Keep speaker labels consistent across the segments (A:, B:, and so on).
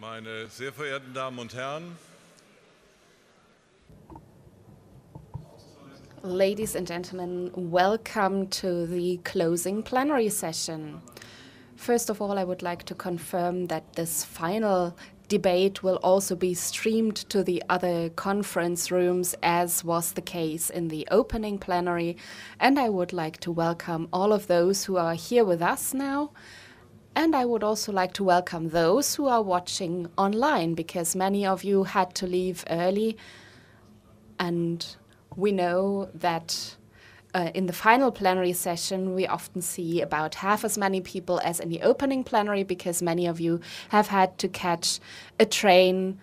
A: Meine sehr verehrten Damen und Herren,
B: ladies and gentlemen, welcome to the closing plenary session. First of all, I would like to confirm that this final debate will also be streamed to the other conference rooms, as was the case in the opening plenary. And I would like to welcome all of those who are here with us now. And I would also like to welcome those who are watching online, because many of you had to leave early. And we know that in the final plenary session, we often see about half as many people as in the opening plenary, because many of you have had to catch a train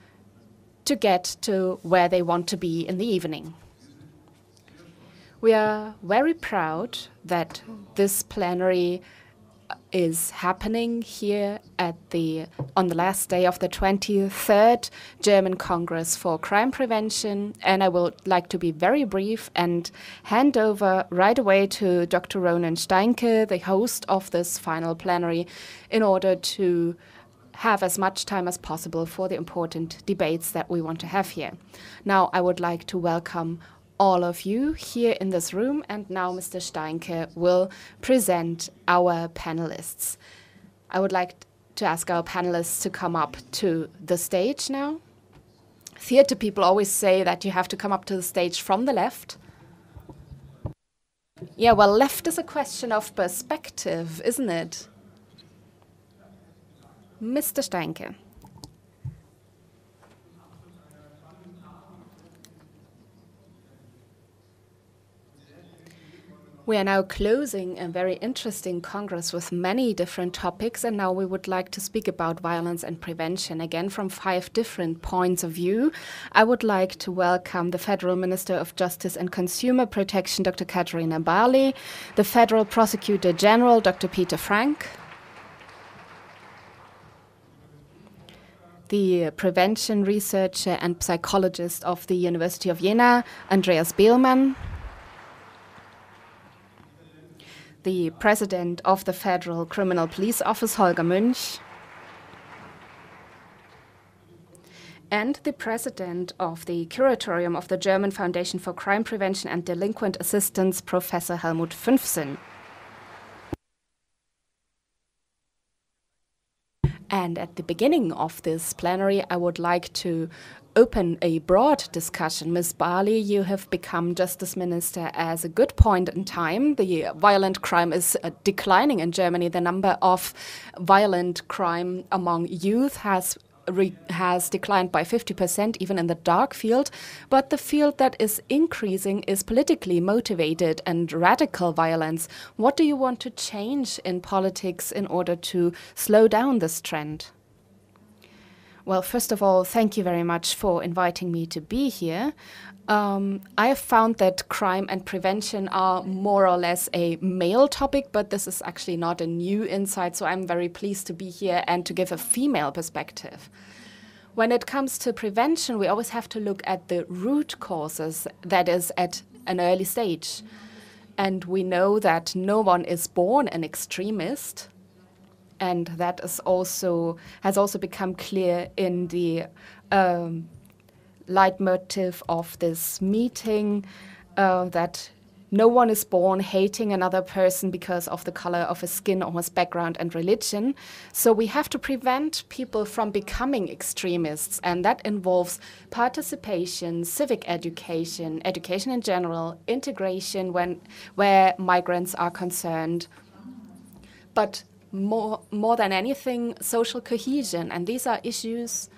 B: to get to where they want to be in the evening. We are very proud that this plenary is happening here on the last day of the 23rd German Congress for Crime Prevention. And I would like to be very brief and hand over right away to Dr. Ronen Steinke, the host of this final plenary, in order to have as much time as possible for the important debates that we want to have here. Now, I would like to welcome all of you here in this room, and now Mr. Steinke will present our panelists. I would like to ask our panelists to come up to the stage now. Theater people always say that you have to come up to the stage from the left. Yeah, well, left is a question of perspective, isn't it? Mr. Steinke. We are now closing a very interesting Congress with many different topics, and now we would like to speak about violence and prevention, again from 5 different points of view. I would like to welcome the Federal Minister of Justice and Consumer Protection, Dr. Katarina Barley, the Federal Prosecutor General, Dr. Peter Frank, the prevention researcher and psychologist of the University of Jena, Andreas Beelmann, the President of the Federal Criminal Police Office, Holger Münch, and the President of the Curatorium of the German Foundation for Crime Prevention and Delinquent Assistance, Professor Helmut Fünfsinn. And at the beginning of this plenary, I would like to open a broad discussion. Ms. Barley, you have become Justice Minister as a good point in time. The violent crime is declining in Germany. The number of violent crime among youth has declined by 50%, even in the dark field. But the field that is increasing is politically motivated and radical violence. What do you want to change in politics in order to slow down this trend? Well, first of all, thank you very much for inviting me to be here. I have found that crime and prevention are more or less a male topic, but this is actually not a new insight, so I'm very pleased to be here and to give a female perspective. When it comes to prevention, we always have to look at the root causes, that is, at an early stage. And we know that no one is born an extremist. And that has also become clear in the leitmotif of this meeting, that no one is born hating another person because of the color of his skin or his background and religion. So we have to prevent people from becoming extremists, and that involves participation, civic education, education in general, integration where migrants are concerned. But more than anything, social cohesion. And these are issues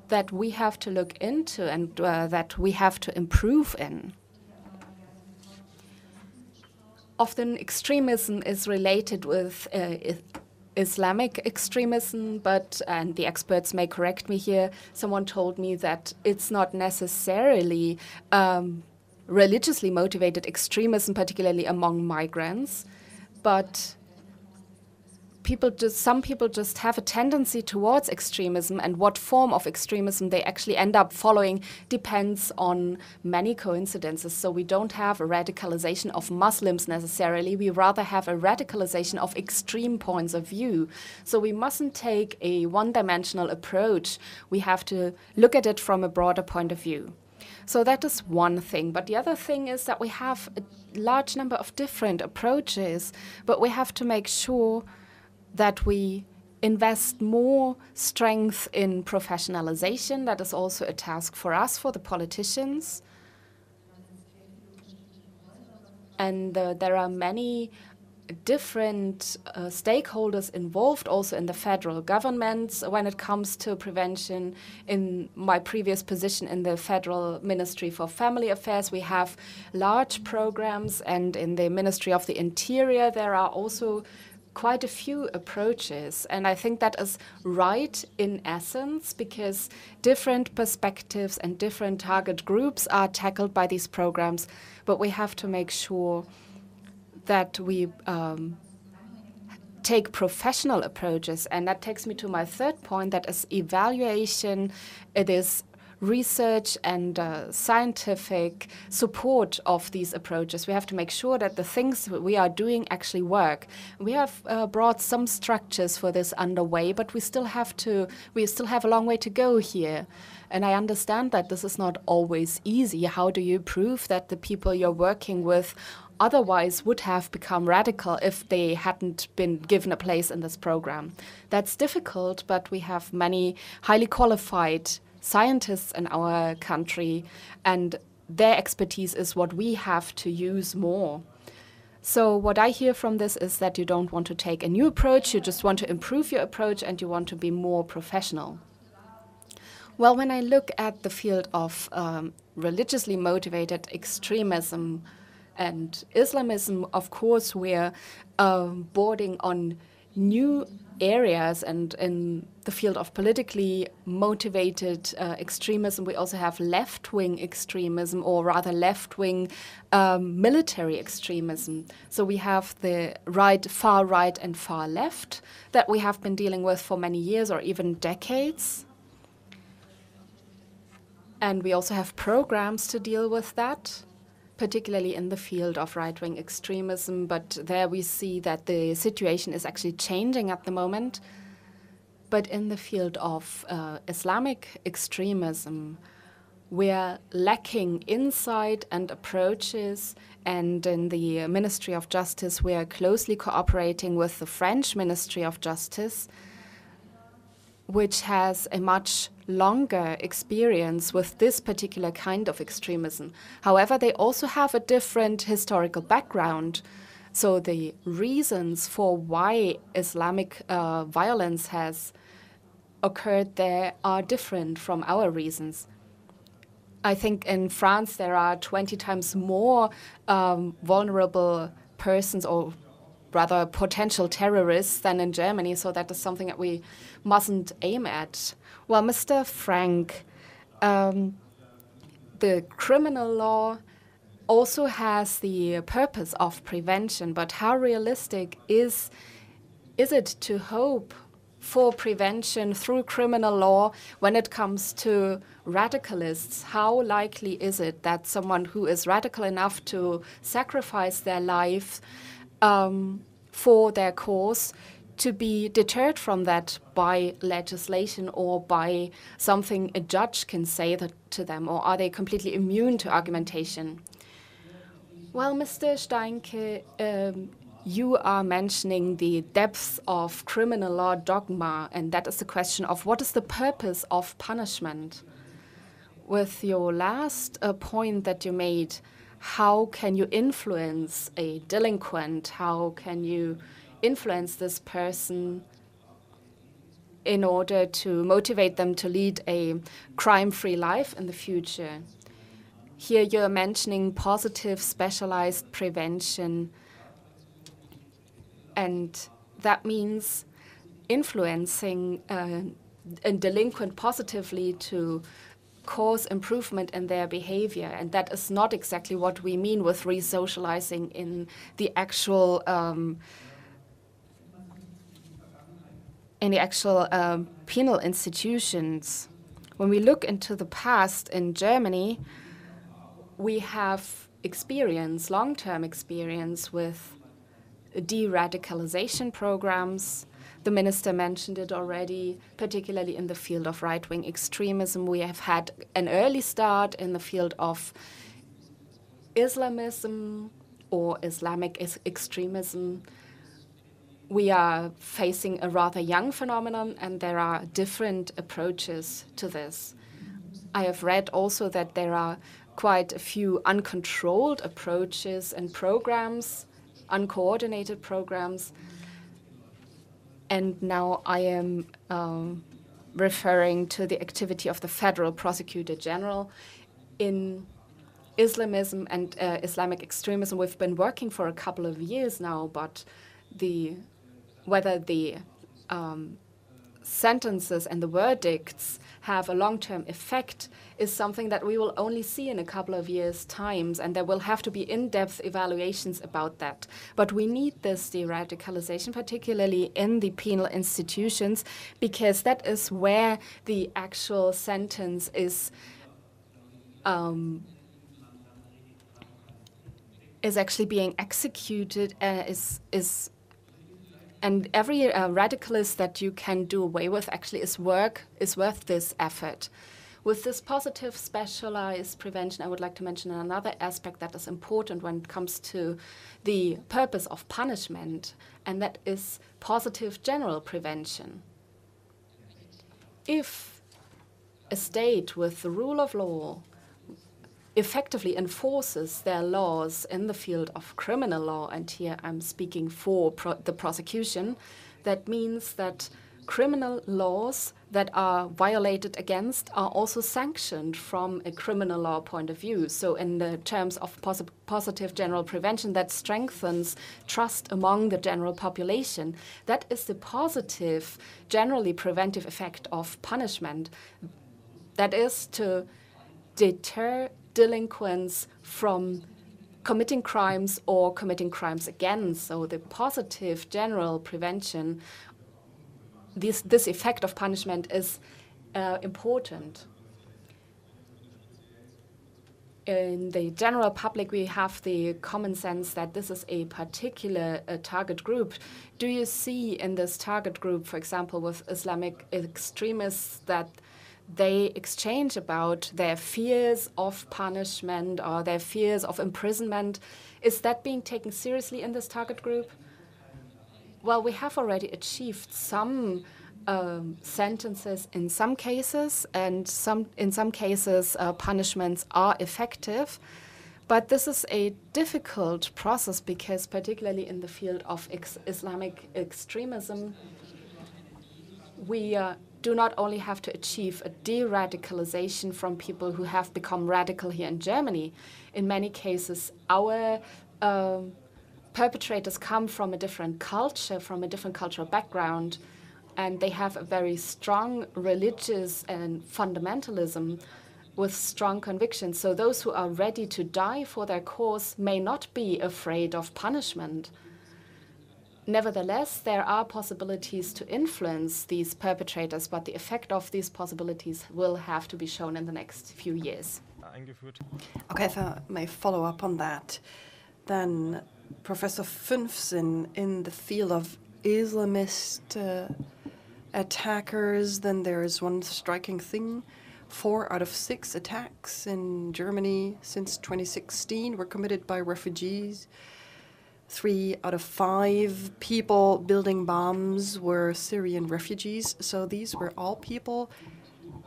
B: that we have to look into and that we have to improve in. Often extremism is related with Islamic extremism, and the experts may correct me here, someone told me that it's not necessarily religiously motivated extremism, particularly among migrants, but some people just have a tendency towards extremism, and what form of extremism they actually end up following depends on many coincidences. So we don't have a radicalization of Muslims necessarily, we rather have a radicalization of extreme points of view. So we mustn't take a one-dimensional approach, we have to look at it from a broader point of view. So that is one thing. But the other thing is that we have a large number of different approaches, but we have to make sure that we invest more strength in professionalization. That is also a task for us, for the politicians. And there are many different stakeholders involved also in the federal government when it comes to prevention. In my previous position in the Federal Ministry for Family Affairs, we have large programs, and in the Ministry of the Interior there are also quite a few approaches, and I think that is right in essence, because different perspectives and different target groups are tackled by these programs, but we have to make sure that we take professional approaches. And that takes me to my third point, that is evaluation. It is research and scientific support of these approaches. We have to make sure that the things that we are doing actually work. We have brought some structures for this underway, but we still have a long way to go here. And I understand that this is not always easy. How do you prove that the people you're working with otherwise would have become radical if they hadn't been given a place in this program? That's difficult, but we have many highly qualified scientists in our country, and their expertise is what we have to use more. So what I hear from this is that you don't want to take a new approach, you just want to improve your approach and you want to be more professional. Well, when I look at the field of religiously motivated extremism and Islamism, of course, we're bordering on new areas, and in the field of politically motivated extremism, we also have left-wing extremism, or rather left-wing military extremism. So we have the far right and far left that we have been dealing with for many years or even decades. And we also have programs to deal with that, particularly in the field of right-wing extremism, but there we see that the situation is actually changing at the moment. But in the field of Islamic extremism, we're lacking insight and approaches, and in the Ministry of Justice, we are closely cooperating with the French Ministry of Justice, which has a much longer experience with this particular kind of extremism. However, they also have a different historical background. So the reasons for why Islamic violence has occurred there are different from our reasons. I think in France there are 20 times more vulnerable persons, or rather potential terrorists, than in Germany, so that is something that we mustn't aim at. Well, Mr. Frank, the criminal law also has the purpose of prevention, but how realistic is it to hope for prevention through criminal law when it comes to radicalists? How likely is it that someone who is radical enough to sacrifice their life for their cause to be deterred from that by legislation or by something a judge can say to them, or are they completely immune to argumentation? Well, Mr. Steinke, you are mentioning the depth of criminal law dogma, and that is the question of what is the purpose of punishment. With your last point that you made, how can you influence a delinquent? How can you influence this person in order to motivate them to lead a crime-free life in the future? Here you're mentioning positive specialized prevention, and that means influencing a delinquent positively to cause improvement in their behavior. And that is not exactly what we mean with re-socializing in the actual in the actual penal institutions. When we look into the past in Germany, we have experience, long-term experience with de-radicalization programs. The minister mentioned it already, particularly in the field of right-wing extremism. We have had an early start in the field of Islamism or Islamic extremism. We are facing a rather young phenomenon, and there are different approaches to this. I have read also that there are quite a few uncontrolled approaches and programs, uncoordinated programs. And now I am referring to the activity of the Federal Prosecutor General. In Islamism and Islamic extremism, we've been working for a couple of years now, but whether the sentences and the verdicts have a long-term effect is something that we will only see in a couple of years' times, and there will have to be in-depth evaluations about that. But we need this de-radicalization, particularly in the penal institutions, because that is where the actual sentence is actually being executed, and every radicalist that you can do away with actually is worth this effort. With this positive specialized prevention, I would like to mention another aspect that is important when it comes to the purpose of punishment, and that is positive general prevention. If a state with the rule of law effectively enforces their laws in the field of criminal law, and here I'm speaking for the prosecution, that means that criminal laws that are violated against are also sanctioned from a criminal law point of view. So in the terms of positive general prevention, that strengthens trust among the general population. That is the positive, generally preventive effect of punishment. That is to deter delinquents from committing crimes or committing crimes again. So the positive general prevention, this effect of punishment is important. In the general public, we have the common sense that this is a particular target group. Do you see in this target group, for example, with Islamic extremists, that they exchange about their fears of punishment or their fears of imprisonment? Is that being taken seriously in this target group? Well, we have already achieved some sentences in some cases, and in some cases punishments are effective. But this is a difficult process because particularly in the field of Islamic extremism, we do not only have to achieve a de-radicalization from people who have become radical here in Germany. In many cases, our perpetrators come from a different culture, from a different cultural background, and they have a very strong religious and fundamentalism with strong convictions. So those who are ready to die for their cause may not be afraid of punishment. Nevertheless, there are possibilities to influence these perpetrators, but the effect of these possibilities will have to be shown in the next few years.
C: Okay, if I may follow up on that, then Professor Fünfsinn, in the field of Islamist attackers, then there is one striking thing. 4 out of 6 attacks in Germany since 2016 were committed by refugees. 3 out of 5 people building bombs were Syrian refugees. So these were all people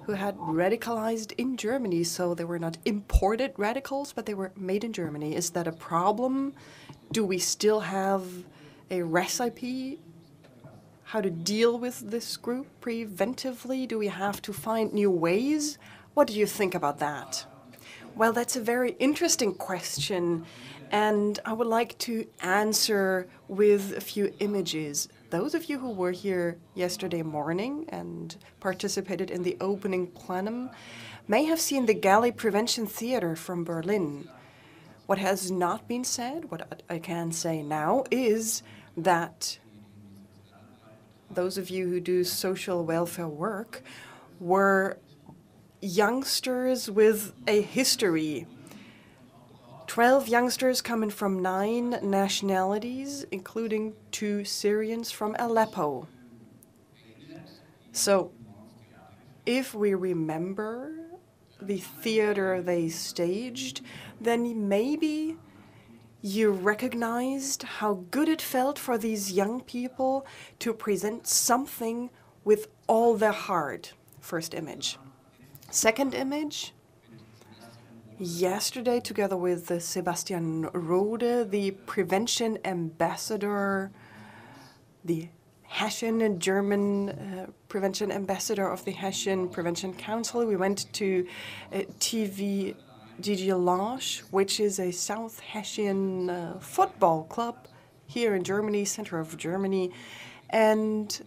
C: who had radicalized in Germany. So they were not imported radicals, but they were made in Germany. Is that a problem? Do we still have a recipe how to deal with this group preventively? Do we have to find new ways? What do you think about that? Well, that's a very interesting question, and I would like to answer with a few images. Those of you who were here yesterday morning and participated in the opening plenum may have seen the Galley Prevention Theater from Berlin. What has not been said, what I can say now, is that those of you who do social welfare work, were youngsters with a history. 12 youngsters coming from 9 nationalities, including 2 Syrians from Aleppo. So, if we remember the theater they staged, then maybe you recognized how good it felt for these young people to present something with all their heart. First image. Second image. Yesterday, together with Sebastian Rode, the prevention ambassador, the Hessian German prevention ambassador of the Hessian Prevention Council, we went to TV Lounge, which is a South Hessian football club here in Germany, center of Germany, and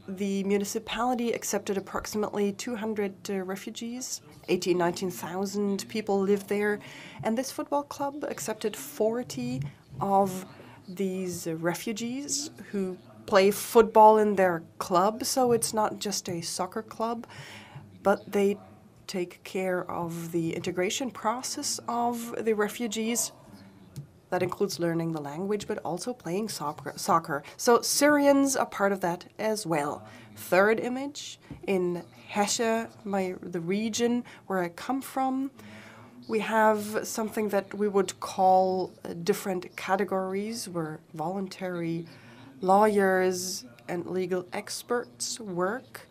C: the municipality accepted approximately 200 refugees. 19,000 people live there, and this football club accepted 40 of these refugees who play football in their club, so it's not just a soccer club, but they take care of the integration process of the refugees. That includes learning the language, but also playing soccer. So Syrians are part of that as well. Third image, in Hesse, the region where I come from, we have something that we would call different categories where voluntary lawyers and legal experts work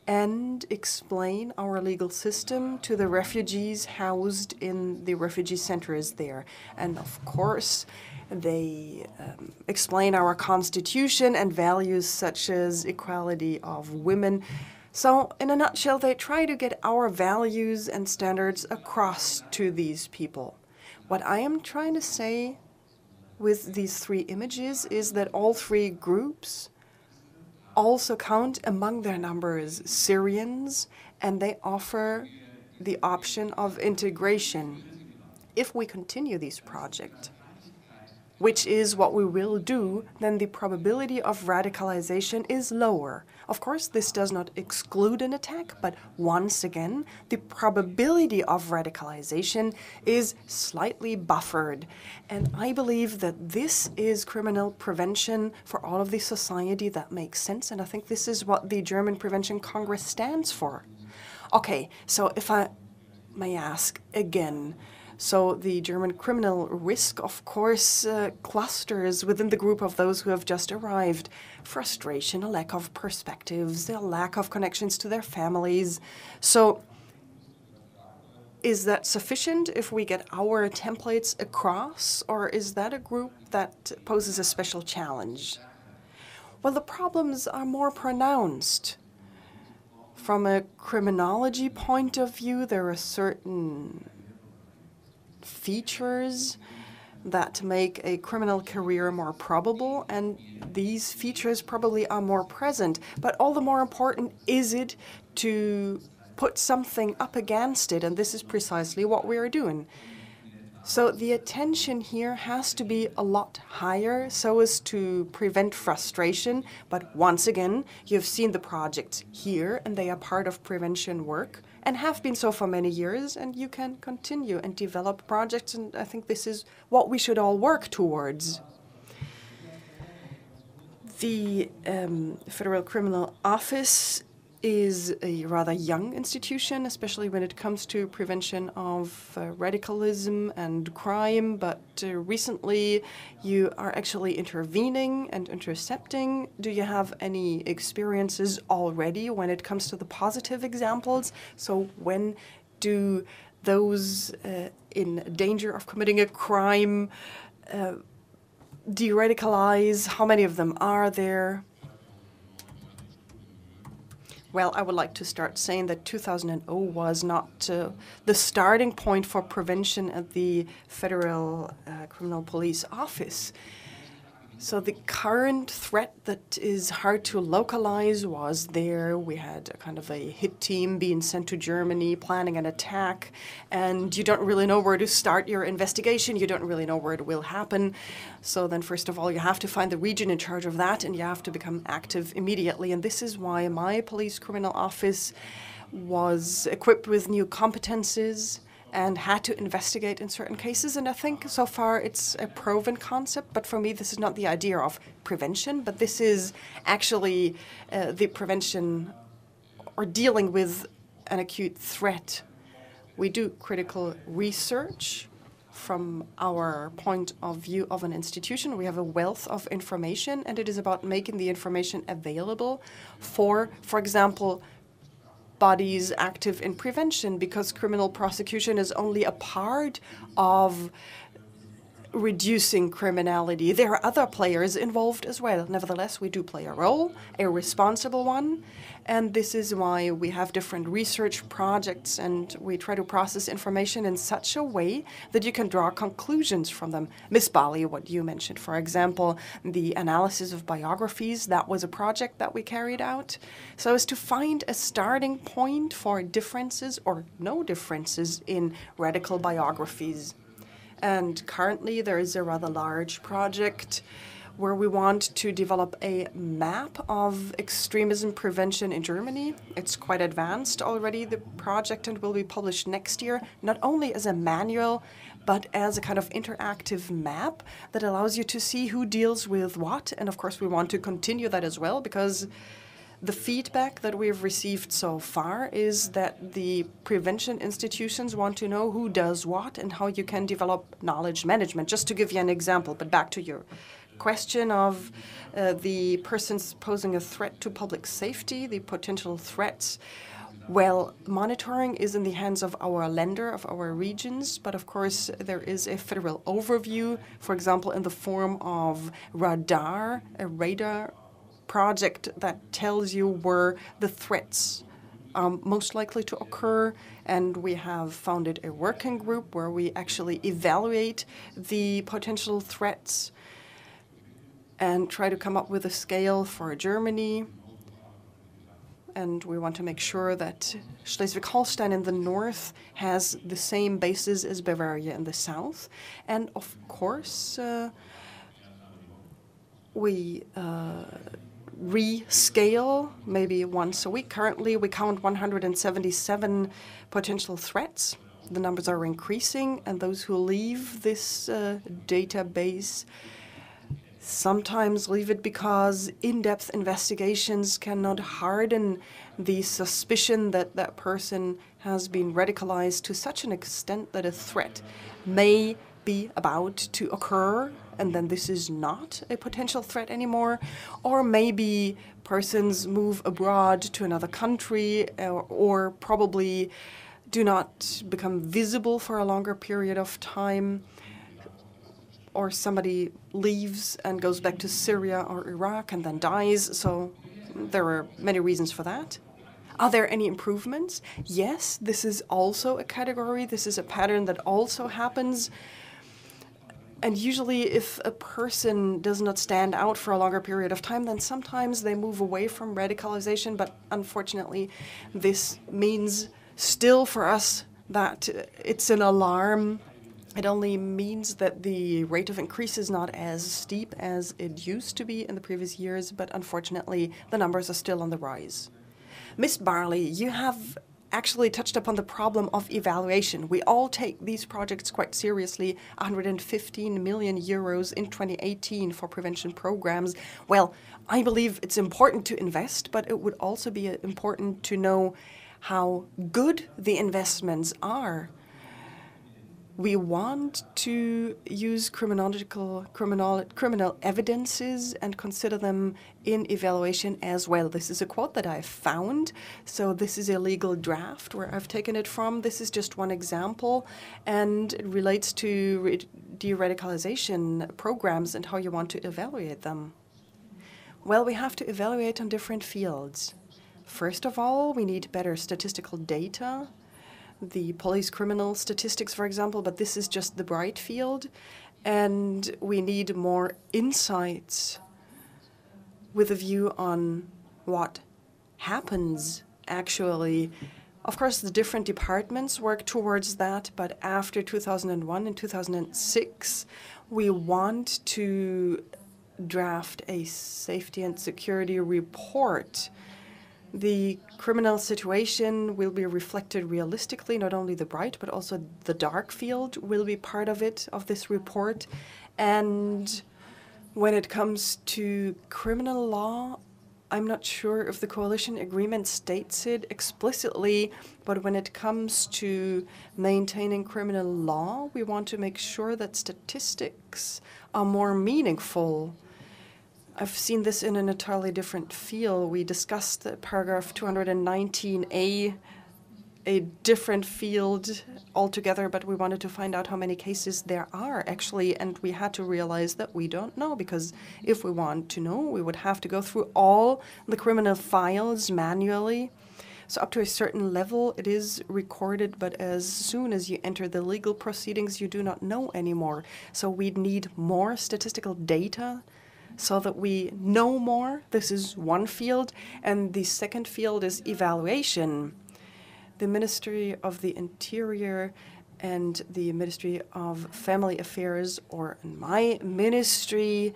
C: and explain our legal system to the refugees housed in the refugee centers there. And of course, they explain our constitution and values such as equality of women. So in a nutshell, they try to get our values and standards across to these people. What I am trying to say with these 3 images is that all 3 groups also count among their numbers Syrians, and they offer the option of integration. If we continue this project, which is what we will do, then the probability of radicalization is lower. Of course, this does not exclude an attack, but once again, the probability of radicalization is slightly buffered. And I believe that this is criminal prevention for all of the society that makes sense, and I think this is what the German Prevention Congress stands for. Okay, so if I may ask again, so the German criminal risk, of course, clusters within the group of those who have just arrived. Frustration, a lack of perspectives, a lack of connections to their families. So is that sufficient if we get our templates across, or is that a group that poses a special challenge? Well, the problems are more pronounced. From a criminology point of view, there are certain features that make a criminal career more probable, and these features probably are more present. But all the more important is it to put something up against it, and this is precisely what we are doing. So the attention here has to be a lot higher so as to prevent frustration. But once again, you've seen the projects here, and they are part of prevention work and have been so for many years, and you can continue and develop projects, and I think this is what we should all work towards. The Federal Criminal Office is a rather young institution, especially when it comes to prevention of radicalism and crime, but recently you are actually intervening and intercepting. Do you have any experiences already when it comes to the positive examples? So when do those in danger of committing a crime de-radicalize? How many of them are there? Well, I would like to start saying that 2000 was not the starting point for prevention at the Federal Criminal Police Office. So the current threat that is hard to localize was there. We had a kind of a hit team being sent to Germany, planning an attack, and you don't really know where to start your investigation. You don't really know where it will happen. So then first of all, you have to find the region in charge of that, and you have to become active immediately. And this is why my police criminal office was equipped with new competences and had to investigate in certain cases. And I think so far it's a proven concept, but for me this is not the idea of prevention, but this is actually the prevention or dealing with an acute threat. We do critical research from our point of view of an institution. We have a wealth of information, and it is about making the information available for example, bodies active in prevention, because criminal prosecution is only a part of reducing criminality. There are other players involved as well. Nevertheless, we do play a role, a responsible one, and this is why we have different research projects, and we try to process information in such a way that you can draw conclusions from them. Miss Barley, what you mentioned, for example, the analysis of biographies, that was a project that we carried out, so as to find a starting point for differences or no differences in radical biographies. And currently there is a rather large project where we want to develop a map of extremism prevention in Germany. It's quite advanced already, the project, and will be published next year, not only as a manual, but as a kind of interactive map that allows you to see who deals with what. And of course we want to continue that as well, because the feedback that we've received so far is that the prevention institutions want to know who does what and how you can develop knowledge management. Just to give you an example, but back to your question of the persons posing a threat to public safety, the potential threats. Well, monitoring is in the hands of our lender, of our regions, but of course there is a federal overview, for example, in the form of radar, a radar project that tells you where the threats are most likely to occur, and we have founded a working group where we actually evaluate the potential threats and try to come up with a scale for Germany. And we want to make sure that Schleswig-Holstein in the north has the same basis as Bavaria in the south. And of course, we rescale maybe once a week. Currently, we count 177 potential threats. The numbers are increasing, and those who leave this database sometimes leave it because in-depth investigations cannot harden the suspicion that that person has been radicalized to such an extent that a threat may be about to occur, and then this is not a potential threat anymore. Or maybe persons move abroad to another country or probably do not become visible for a longer period of time. Or somebody leaves and goes back to Syria or Iraq and then dies. So there are many reasons for that. Are there any improvements? Yes, this is also a category. This is a pattern that also happens. And usually if a person does not stand out for a longer period of time, then sometimes they move away from radicalization. But unfortunately, this means still for us that it's an alarm. It only means that the rate of increase is not as steep as it used to be in the previous years, but unfortunately the numbers are still on the rise. Miss Barley, you have actually touched upon the problem of evaluation. We all take these projects quite seriously. 115 million euros in 2018 for prevention programs. Well, I believe it's important to invest, but it would also be important to know how good the investments are. We want to use criminal evidences and consider them in evaluation as well. This is a quote that I found. So this is a legal draft where I've taken it from. This is just one example, and it relates to de-radicalization programs and how you want to evaluate them. Well, we have to evaluate on different fields. First of all, we need better statistical data. The police criminal statistics, for example, but this is just the bright field. and we need more insights with a view on what happens actually. Of course, the different departments work towards that, but after 2001 and 2006, we want to draft a safety and security report. The criminal situation will be reflected realistically, not only the bright, but also the dark field will be part of it, of this report. And when it comes to criminal law, I'm not sure if the coalition agreement states it explicitly, but when it comes to maintaining criminal law, we want to make sure that statistics are more meaningful. I've seen this in an entirely different field. We discussed paragraph 219A, a different field altogether, but we wanted to find out how many cases there are actually, and we had to realize that we don't know, because if we want to know, we would have to go through all the criminal files manually. So up to a certain level, it is recorded, but as soon as you enter the legal proceedings, you do not know anymore. So we'd need more statistical data so that we know more. This is one field, and the second field is evaluation. The Ministry of the Interior and the Ministry of Family Affairs, or my ministry,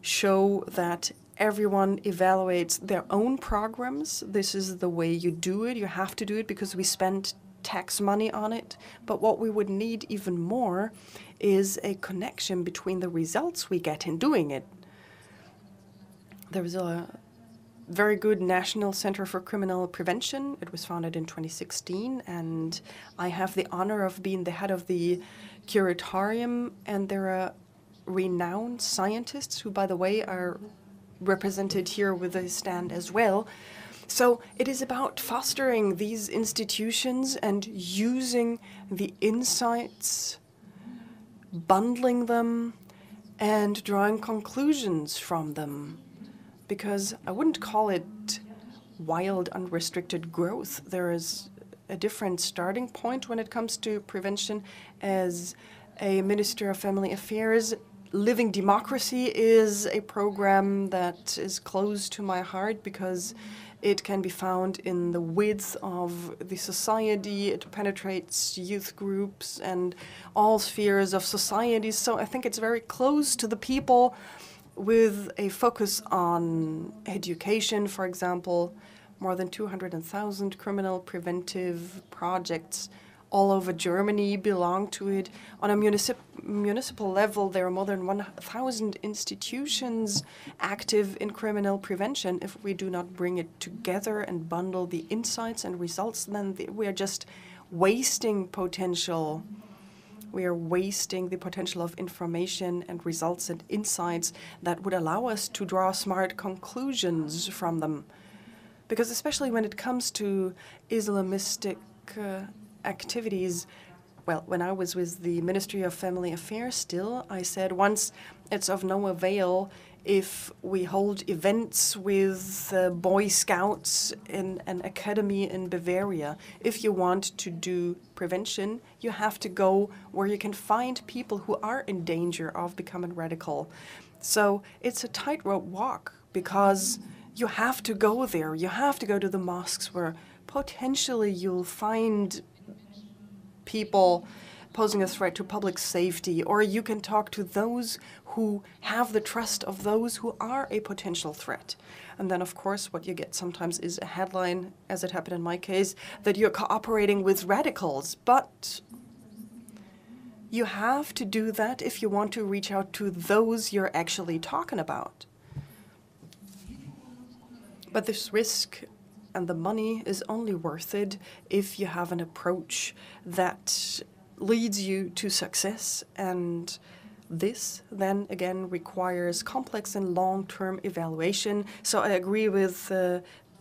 C: show that everyone evaluates their own programs. This is the way you do it. You have to do it because we spend tax money on it. But what we would need even more is a connection between the results we get in doing it. There was a very good National Center for Criminal Prevention. It was founded in 2016, and I have the honor of being the head of the curatorium, and there are renowned scientists who, by the way, are represented here with a stand as well. So it is about fostering these institutions and using the insights, bundling them, and drawing conclusions from them. Because I wouldn't call it wild, unrestricted growth. There is a different starting point when it comes to prevention. As a Minister of Family Affairs, Living Democracy is a program that is close to my heart because it can be found in the width of the society. It penetrates youth groups and all spheres of society. So I think it's very close to the people, with a focus on education, for example. More than 200,000 criminal preventive projects all over Germany belong to it. On a municipal level, there are more than 1,000 institutions active in criminal prevention. If we do not bring it together and bundle the insights and results, then we are just wasting potential. We are wasting the potential of information and results and insights that would allow us to draw smart conclusions from them. Because especially when it comes to Islamistic activities, well, when I was with the Ministry of Family Affairs still, I said once, it's of no avail if we hold events with Boy Scouts in an academy in Bavaria. If you want to do prevention, you have to go where you can find people who are in danger of becoming radical. So it's a tightrope walk, because you have to go there. You have to go to the mosques where potentially you'll find people posing a threat to public safety, or you can talk to those who have the trust of those who are a potential threat. And then, of course, what you get sometimes is a headline, as it happened in my case, that you're cooperating with radicals. But you have to do that if you want to reach out to those you're actually talking about. But this risk and the money is only worth it if you have an approach that leads you to success, and this then again requires complex and long-term evaluation. So I agree with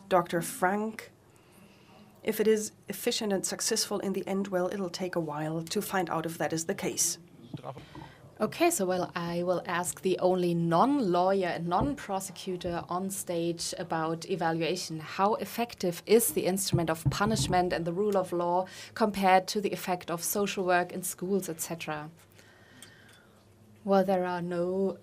C: Dr. Frank. If it is efficient and successful in the end, well, it'll take a while to find out if that is the case.
B: Okay, so well, I will ask the only non-lawyer and non-prosecutor on stage about evaluation. How effective is the instrument of punishment and the rule of law compared to the effect of social work in schools, etc.? Well, there are no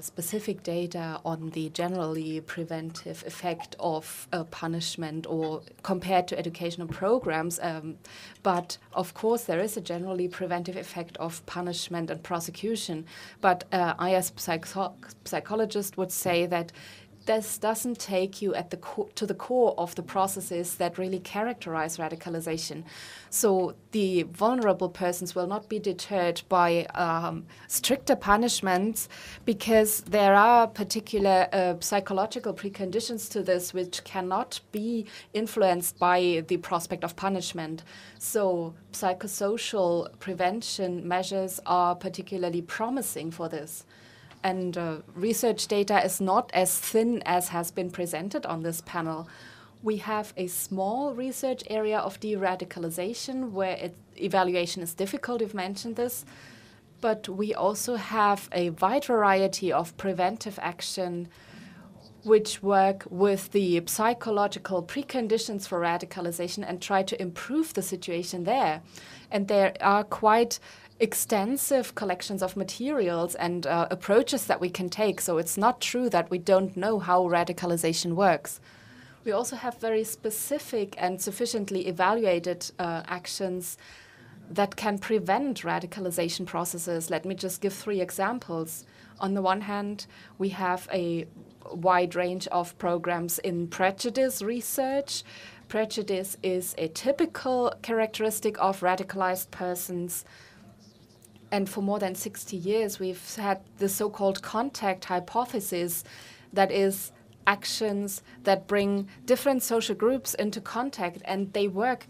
B: specific data on the generally preventive effect of punishment or compared to educational programs. But of course, there is a generally preventive effect of punishment and prosecution. But I, as psychologist, would say that this doesn't take you at the to the core of the processes that really characterize radicalization. So the vulnerable persons will not be deterred by stricter punishments because there are particular psychological preconditions to this which cannot be influenced by the prospect of punishment. So psychosocial prevention measures are particularly promising for this. And research data is not as thin as has been presented on this panel. We have a small research area of de-radicalization where evaluation is difficult, you've mentioned this. But we also have a wide variety of preventive action which work with the psychological preconditions for radicalization and try to improve the situation there. And there are quite extensive collections of materials and approaches that we can take. So it's not true that we don't know how radicalization works. We also have very specific and sufficiently evaluated actions that can prevent radicalization processes. Let me just give 3 examples. On the one hand, we have a wide range of programs in prejudice research. Prejudice is a typical characteristic of radicalized persons. And for more than 60 years, we've had the so-called contact hypothesis, that is, actions that bring different social groups into contact, and they work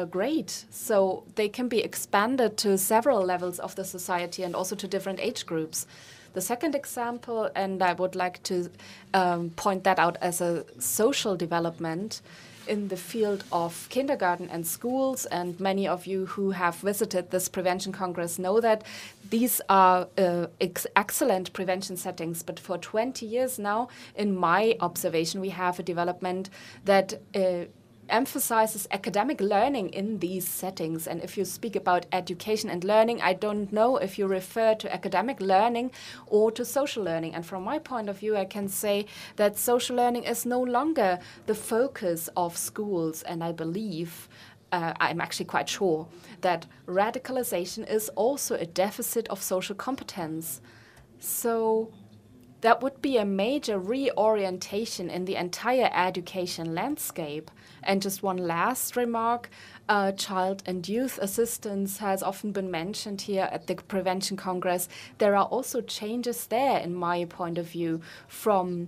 B: great. So they can be expanded to several levels of the society and also to different age groups. The second example, and I would like to point that out as a social development, in the field of kindergarten and schools, and many of you who have visited this Prevention Congress know that these are excellent prevention settings. But for 20 years now, in my observation, we have a development that emphasizes academic learning in these settings. And if you speak about education and learning, I don't know if you refer to academic learning or to social learning. And from my point of view, I can say that social learning is no longer the focus of schools. And I believe, I'm actually quite sure, that radicalization is also a deficit of social competence. So that would be a major reorientation in the entire education landscape. And just one last remark, child and youth assistance has often been mentioned here at the Prevention Congress. There are also changes there, in my point of view, from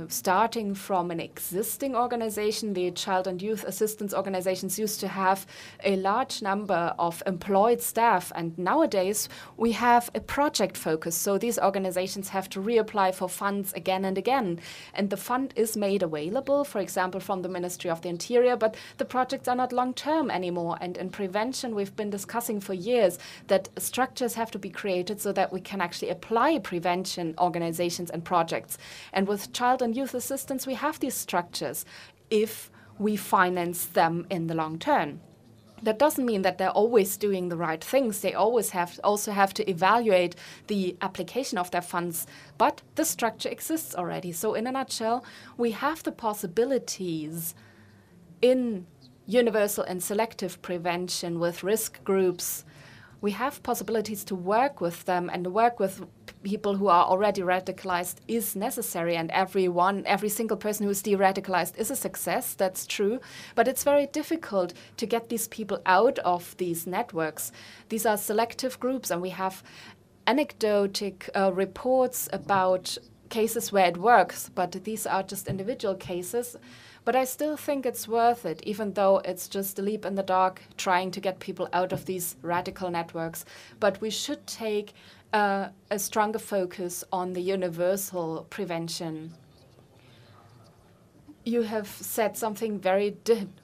B: starting from an existing organization. The child and youth assistance organizations used to have a large number of employed staff, and nowadays we have a project focus. So these organizations have to reapply for funds again and again. And the fund is made available, for example, from the Ministry of the Interior, but the projects are not long-term anymore. And in prevention, we've been discussing for years that structures have to be created so that we can actually apply prevention organizations and projects. And with child and youth assistance, we have these structures if we finance them in the long term. That doesn't mean that they're always doing the right things. They always also have to evaluate the application of their funds, but the structure exists already. So in a nutshell, we have the possibilities in universal and selective prevention with risk groups. We have possibilities to work with them, and to work with people who are already radicalized is necessary. And every single person who is de-radicalized is a success, that's true. But it's very difficult to get these people out of these networks. These are selective groups, and we have anecdotic reports about cases where it works, but these are just individual cases. But I still think it's worth it, even though it's just a leap in the dark trying to get people out of these radical networks. But we should take a stronger focus on the universal prevention. You have said something very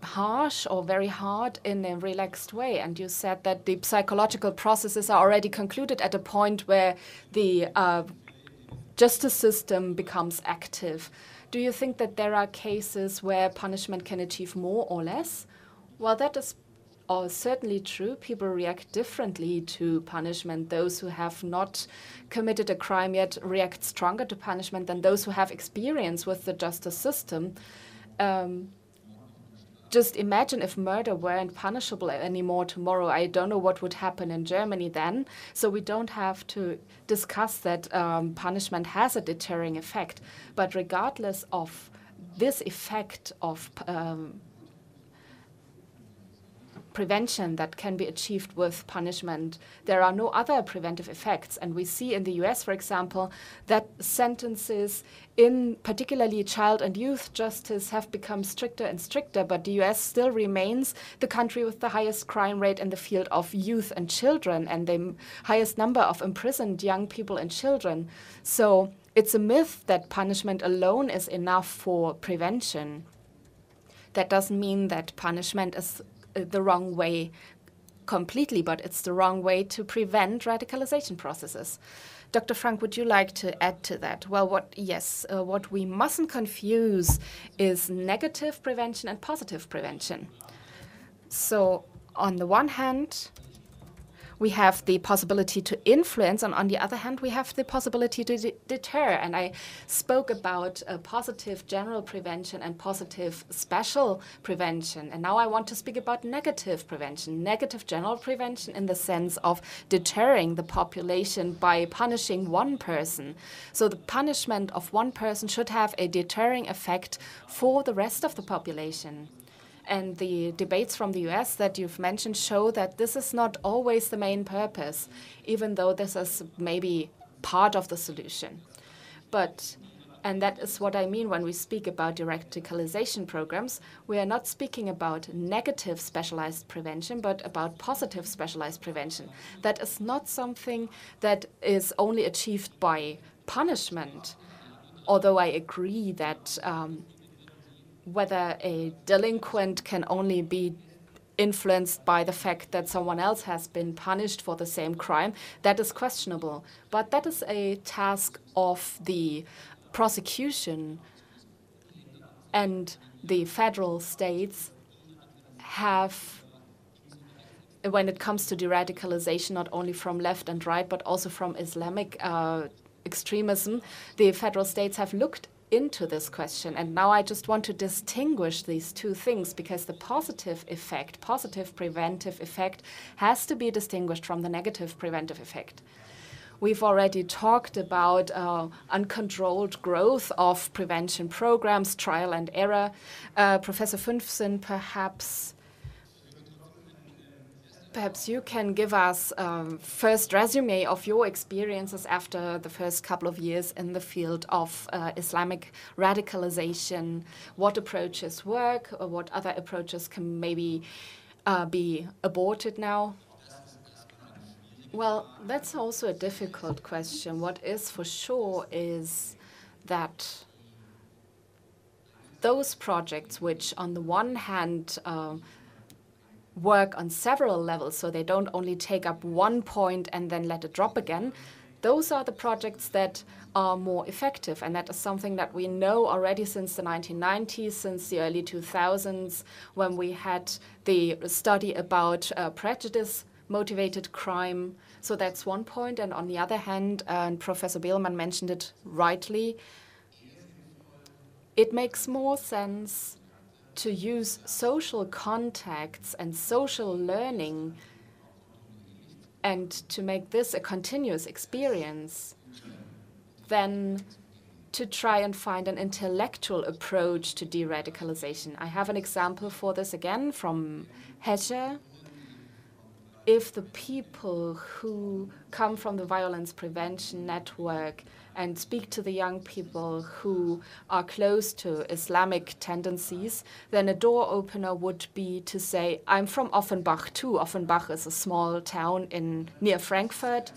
B: harsh or very hard in a relaxed way, and you said that the psychological processes are already concluded at a point where the justice system becomes active. Do you think that there are cases where punishment can achieve more or less? Well, that is are certainly true. People react differently to punishment. Those who have not committed a crime yet react stronger to punishment than those who have experience with the justice system. Just imagine if murder weren't punishable anymore tomorrow. I don't know what would happen in Germany then. So we don't have to discuss that punishment has a deterring effect. But regardless of this effect of prevention that can be achieved with punishment, there are no other preventive effects. And we see in the US, for example, that sentences in particularly child and youth justice have become stricter and stricter, but the US still remains the country with the highest crime rate in the field of youth and children and the highest number of imprisoned young people and children. So it's a myth that punishment alone is enough for prevention. That doesn't mean that punishment is the wrong way completely, but it's the wrong way to prevent radicalization processes. Dr. Frank, would you like to add to that? Well, what we mustn't confuse is negative prevention and positive prevention. So on the one hand, we have the possibility to influence, and on the other hand, we have the possibility to deter. And I spoke about positive general prevention and positive special prevention. And now I want to speak about negative prevention, negative general prevention in the sense of deterring the population by punishing one person. So the punishment of one person should have a deterring effect for the rest of the population. And the debates from the US that you've mentioned show that this is not always the main purpose, even though this is maybe part of the solution. And that is what I mean when we speak about de-radicalization programs. We are not speaking about negative specialized prevention, but about positive specialized prevention. That is not something that is only achieved by punishment, although I agree that whether a delinquent can only be influenced by the fact that someone else has been punished for the same crime, that is questionable. But that is a task of the prosecution, and the federal states have, when it comes to de-radicalization, not only from left and right, but also from Islamic extremism, the federal states have looked into this question. And now I just want to distinguish these two things, because the positive effect, positive preventive effect, has to be distinguished from the negative preventive effect. We've already talked about uncontrolled growth of prevention programs, trial and error. Professor Fünfsinn, perhaps you can give us first resume of your experiences after the first couple of years in the field of Islamic radicalization. What approaches work, or what other approaches can maybe be aborted now? Well, that's also a difficult question. What is for sure is that those projects which, on the one hand, work on several levels, so they don't only take up one point and then let it drop again, those are the projects that are more effective. And that is something that we know already since the 1990s, since the early 2000s, when we had the study about prejudice-motivated crime. So that's one point. And on the other hand, and Professor Beelmann mentioned it rightly, it makes more sense to use social contacts and social learning and to make this a continuous experience than to try and find an intellectual approach to de-radicalization. I have an example for this again from Hesse. If the people who come from the violence prevention network and speak to the young people who are close to Islamic tendencies, then a door opener would be to say, I'm from Offenbach too. Offenbach is a small town near Frankfurt.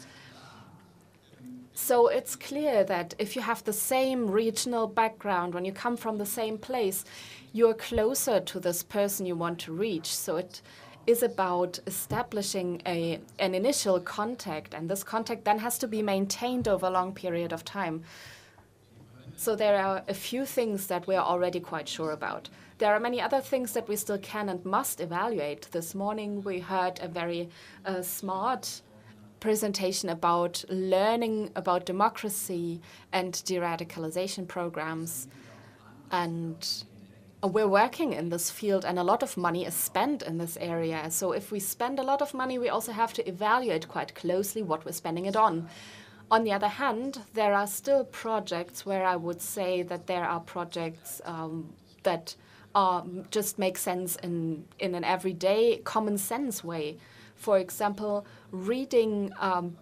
B: So it's clear that if you have the same regional background, when you come from the same place, you're closer to this person you want to reach. So it is about establishing an initial contact, and this contact then has to be maintained over a long period of time. So there are a few things that we are already quite sure about. There are many other things that we still can and must evaluate. This morning we heard a very smart presentation about learning about democracy and de-radicalization programs. And we're working in this field, and a lot of money is spent in this area. So if we spend a lot of money, we also have to evaluate quite closely what we're spending it on. On the other hand, there are still projects where I would say that there are projects that just make sense in an everyday, common sense way. For example, reading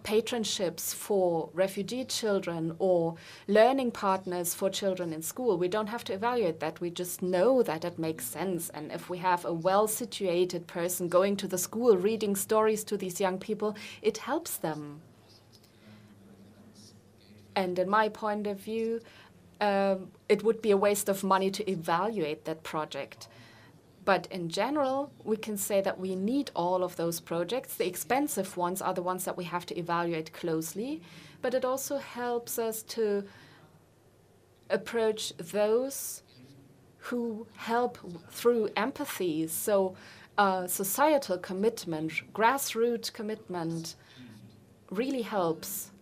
B: patronships for refugee children or learning partners for children in school. We don't have to evaluate that. We just know that it makes sense. And if we have a well-situated person going to the school, reading stories to these young people, it helps them. And in my point of view, it would be a waste of money to evaluate that project. But in general, we can say that we need all of those projects. The expensive ones are the ones that we have to evaluate closely. But it also helps us to approach those who help through empathy. So societal commitment, grassroots commitment really helps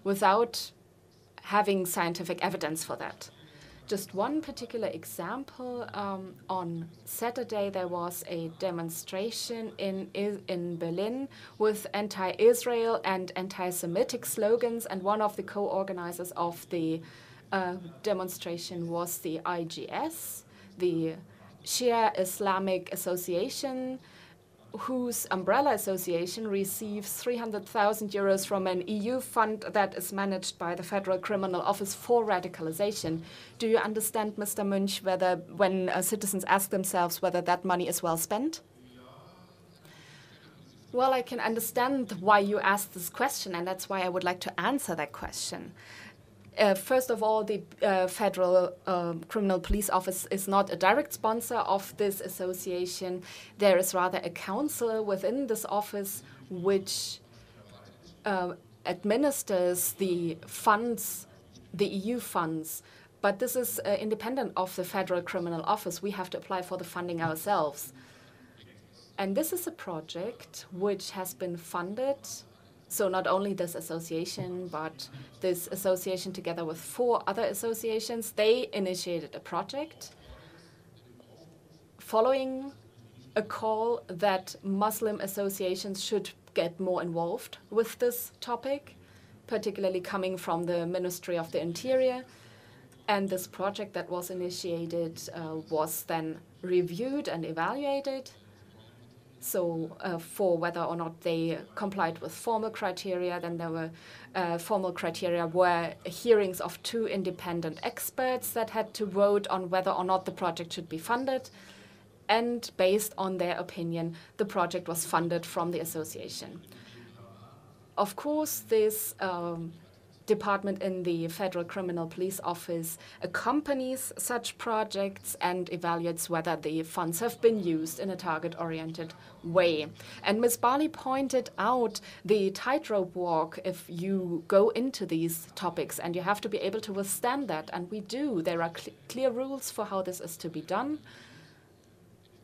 B: without having scientific evidence for that. Just one particular example, on Saturday there was a demonstration in Berlin with anti-Israel and anti-Semitic slogans, and one of the co-organizers of the demonstration was the IGS, the Shia Islamic Association, whose umbrella association receives 300,000 euros from an EU fund that is managed by the Federal Criminal Office for Radicalization. Do you understand, Mr. Münch, whether when citizens ask themselves whether that money is well spent? Well, I can understand why you asked this question, and that's why I would like to answer that question. First of all, the Federal Criminal Police Office is not a direct sponsor of this association. There is rather a council within this office which administers the funds, the EU funds. But this is independent of the Federal Criminal Office. We have to apply for the funding ourselves. And this is a project which has been funded. So not only this association, but this association together with 4 other associations, they initiated a project following a call that Muslim associations should get more involved with this topic, particularly coming from the Ministry of the Interior. And this project that was initiated was then reviewed and evaluated. So for whether or not they complied with formal criteria, then there were formal criteria were hearings of 2 independent experts that had to vote on whether or not the project should be funded. And based on their opinion, the project was funded from the association. Of course, this department in the Federal Criminal Police Office accompanies such projects and evaluates whether the funds have been used in a target-oriented way. And Ms. Barley pointed out the tightrope walk if you go into these topics, and you have to be able to withstand that, and we do. There are clear rules for how this is to be done.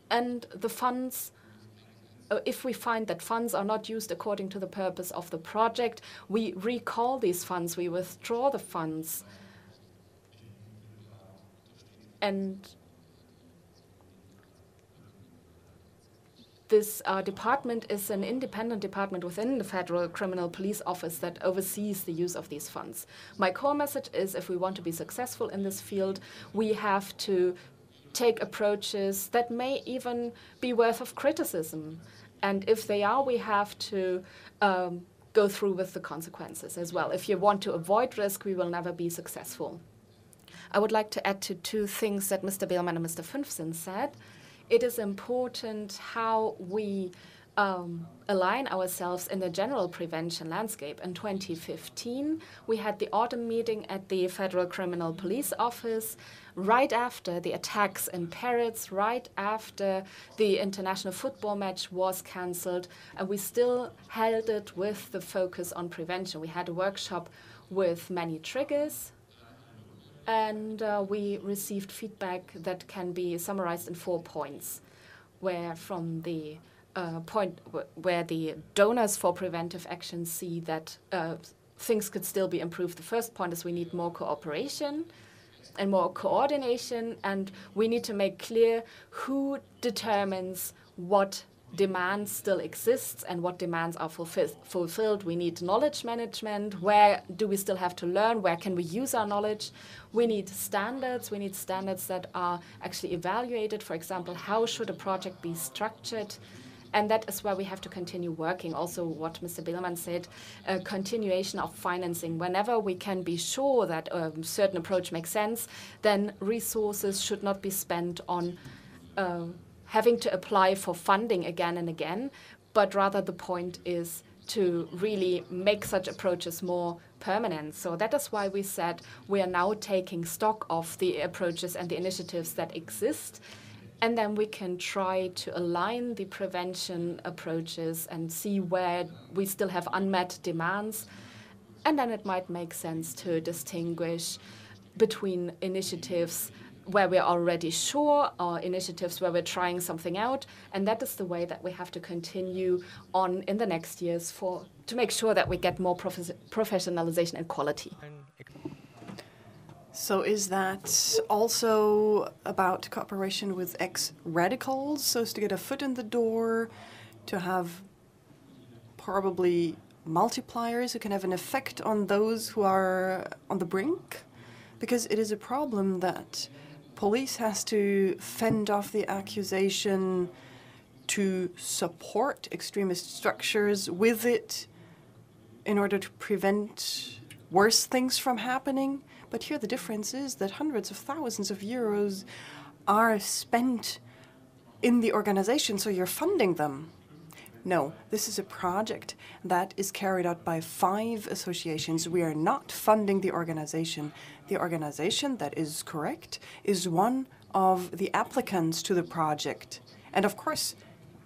B: And the funds, if we find that funds are not used according to the purpose of the project, we recall these funds, we withdraw the funds. And this department is an independent department within the Federal Criminal Police Office that oversees the use of these funds. My core message is, if we want to be successful in this field, we have to take approaches that may even be worth of criticism. And if they are, we have to go through with the consequences as well. If you want to avoid risk, we will never be successful. I would like to add to 2 things that Mr. Beelmann and Mr. Fünfsinn said. It is important how we align ourselves in the general prevention landscape. In 2015, we had the autumn meeting at the Federal Criminal Police Office right after the attacks in Paris, right after the international football match was cancelled, and we still held it with the focus on prevention. We had a workshop with many triggers, And we received feedback that can be summarized in 4 points, where from the point where the donors for preventive action see that things could still be improved. The first point is we need more cooperation and more coordination, and we need to make clear who determines what demands still exists and what demands are fulfilled. We need knowledge management. Where do we still have to learn? Where can we use our knowledge? We need standards. We need standards that are actually evaluated. For example, how should a project be structured? And that is where we have to continue working. Also, what Mr. Beelmann said, a continuation of financing. Whenever we can be sure that a certain approach makes sense, then resources should not be spent on having to apply for funding again and again, but rather the point is to really make such approaches more permanent. So that is why we said we are now taking stock of the approaches and the initiatives that exist, and then we can try to align the prevention approaches and see where we still have unmet demands. And then it might make sense to distinguish between initiatives where we're already sure, or initiatives where we're trying something out. And that is the way that we have to continue on in the next years to make sure that we get more professionalization and quality.
C: So is that also about cooperation with ex-radicals, so as to get a foot in the door, to have probably multipliers who can have an effect on those who are on the brink? Because it is a problem that police has to fend off the accusation to support extremist structures with it in order to prevent worse things from happening. But here the difference is that hundreds of thousands of euros are spent in the organization, so you're funding them. No, this is a project that is carried out by 5 associations. We are not funding the organization. The organization, that is correct, is one of the applicants to the project. And of course,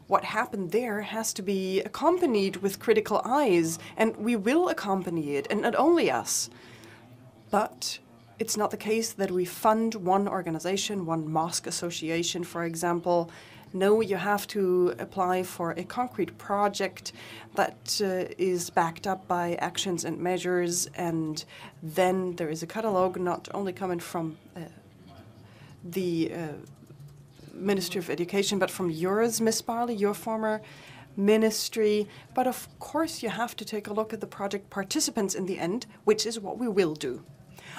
C: what happened there has to be accompanied with critical eyes, and we will accompany it, and not only us. But it's not the case that we fund one organization, one mosque association, for example. No, you have to apply for a concrete project that is backed up by actions and measures, and then there is a catalogue not only coming from the Ministry of Education, but from yours, Miss Barley, your former ministry. But of course you have to take a look at the project participants in the end, which is what we will do.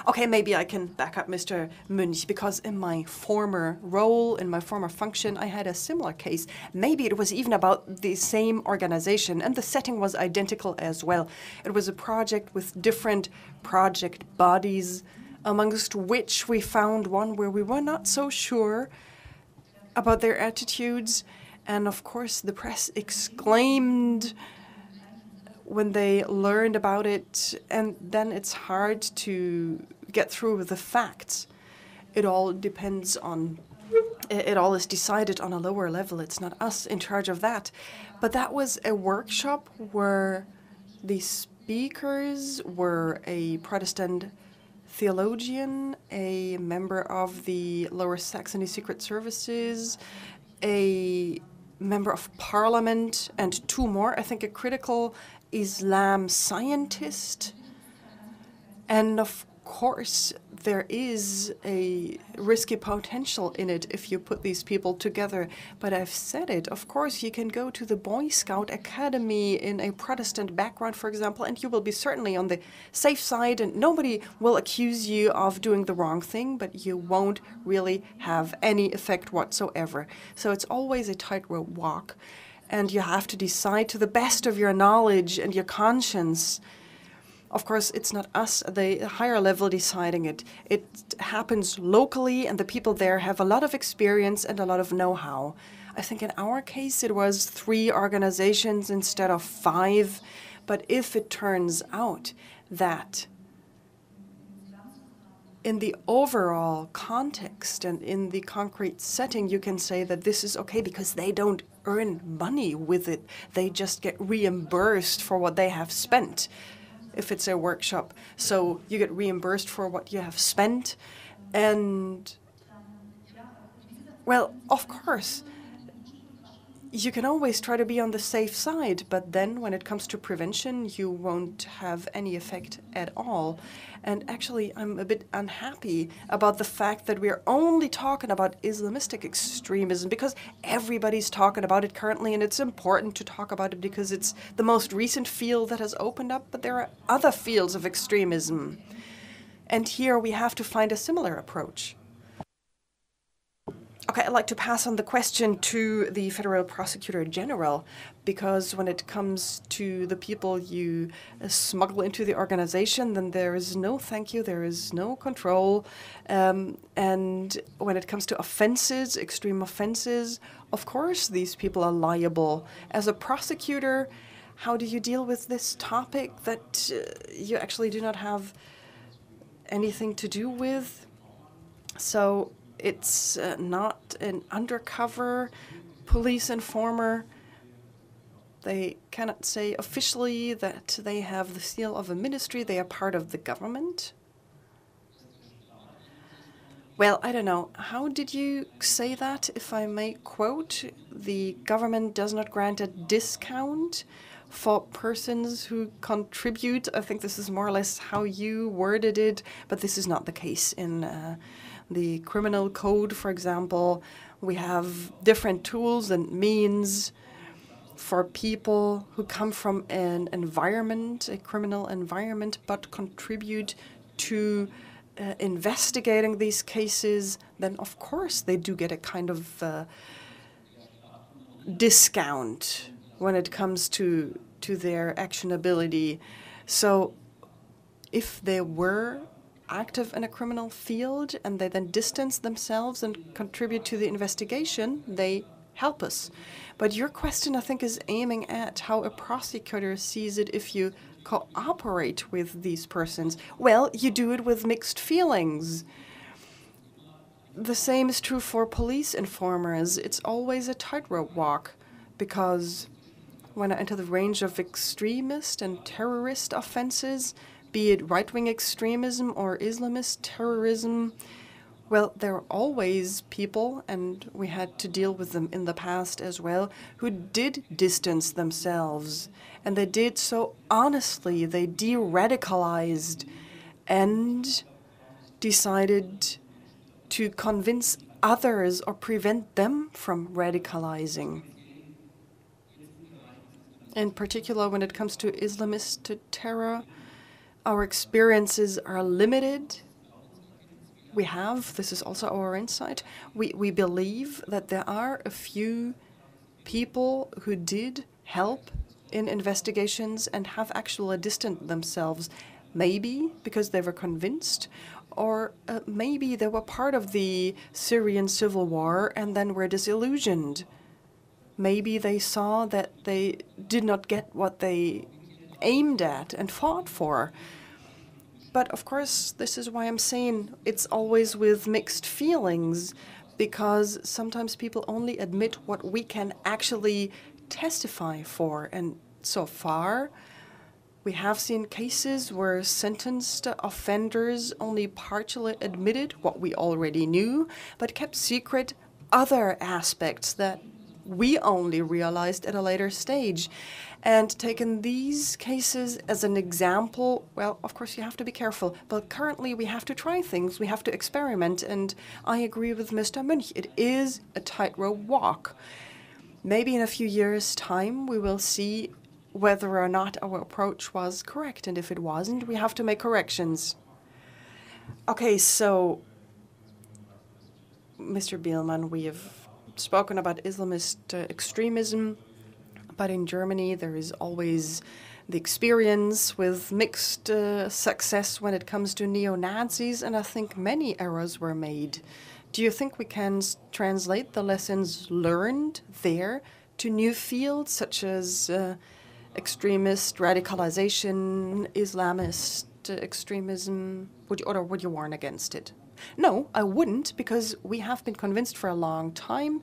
C: Okay, maybe I can back up Mr. Münch, because in my former role, in my former function, I had a similar case. Maybe it was even about the same organization, and the setting was identical as well. It was a project with different project bodies, amongst which we found one where we were not so sure about their attitudes. And of course, the press exclaimed when they learned about it, and then it's hard to get through with the facts. It all depends on, it all is decided on a lower level. It's not us in charge of that. But that was a workshop where the speakers were a Protestant theologian, a member of the Lower Saxony Secret Services, a member of parliament, and 2 more, I think a critical Islam scientist. And of course, there is a risky potential in it if you put these people together. But I've said it, of course, you can go to the Boy Scout Academy in a Protestant background, for example, and you will be certainly on the safe side, and nobody will accuse you of doing the wrong thing, but you won't really have any effect whatsoever. So it's always a tightrope walk. And you have to decide to the best of your knowledge and your conscience. Of course, it's not us, the higher level, deciding it. It happens locally, and the people there have a lot of experience and a lot of know-how. I think in our case it was 3 organizations instead of 5. But if it turns out that in the overall context and in the concrete setting, you can say that this is okay because they don't earn money with it. They just get reimbursed for what they have spent. if it's a workshop. So you get reimbursed for what you have spent. And, well, of course, you can always try to be on the safe side, but then when it comes to prevention, you won't have any effect at all. And actually, I'm a bit unhappy about the fact that we're only talking about Islamistic extremism, because everybody's talking about it currently, and it's important to talk about it because it's the most recent field that has opened up, but there are other fields of extremism. And here we have to find a similar approach. Okay, I'd like to pass on the question to the Federal Prosecutor General, because when it comes to the people you smuggle into the organization, then there is no thank you, there is no control. And when it comes to offenses, extreme offenses, of course these people are liable. As a prosecutor, how do you deal with this topic that you actually do not have anything to do with? So it's not an undercover police informer. They cannot say officially that they have the seal of a ministry. They are part of the government. Well, I don't know. How did you say that, if I may quote? The government does not grant a discount for persons who contribute. I think this is more or less how you worded it, but this is not the case in the criminal code, for example. We have different tools and means for people who come from an environment, a criminal environment, but contribute to investigating these cases. Then, of course, they do get a kind of discount when it comes to their actionability. So if they were active in a criminal field and they then distance themselves and contribute to the investigation, they help us. But your question, I think, is aiming at how a prosecutor sees it if you cooperate with these persons. Well, you do it with mixed feelings. The same is true for police informers. It's always a tightrope walk, because when I enter the range of extremist and terrorist offenses, be it right-wing extremism or Islamist terrorism, well, there are always people, and we had to deal with them in the past as well, who did distance themselves. And they did so honestly. They de-radicalized and decided to convince others or prevent them from radicalizing. In particular, when it comes to Islamist terror, our experiences are limited. This is also our insight, we believe that there are a few people who did help in investigations and have actually distanced themselves, maybe because they were convinced, or maybe they were part of the Syrian civil war and then were disillusioned. Maybe they saw that they did not get what they aimed at and fought for. But of course, this is why I'm saying it's always with mixed feelings, because sometimes people only admit what we can actually testify for. And so far, we have seen cases where sentenced offenders only partially admitted what we already knew, but kept secret other aspects that we only realized at a later stage. And taken these cases as an example, well, of course you have to be careful, but currently we have to try things, we have to experiment, and I agree with Mr. Münch, it is a tightrope walk. Maybe in a few years' time we will see whether or not our approach was correct, and if it wasn't, we have to make corrections. Okay, so, Mr. Beelmann, we have spoken about Islamist extremism, but in Germany there is always the experience with mixed success when it comes to neo-Nazis, and I think many errors were made. Do you think we can translate the lessons learned there to new fields such as extremist radicalization, Islamist against extremism? Would you warn against it? No, I wouldn't, because we have been convinced for a long time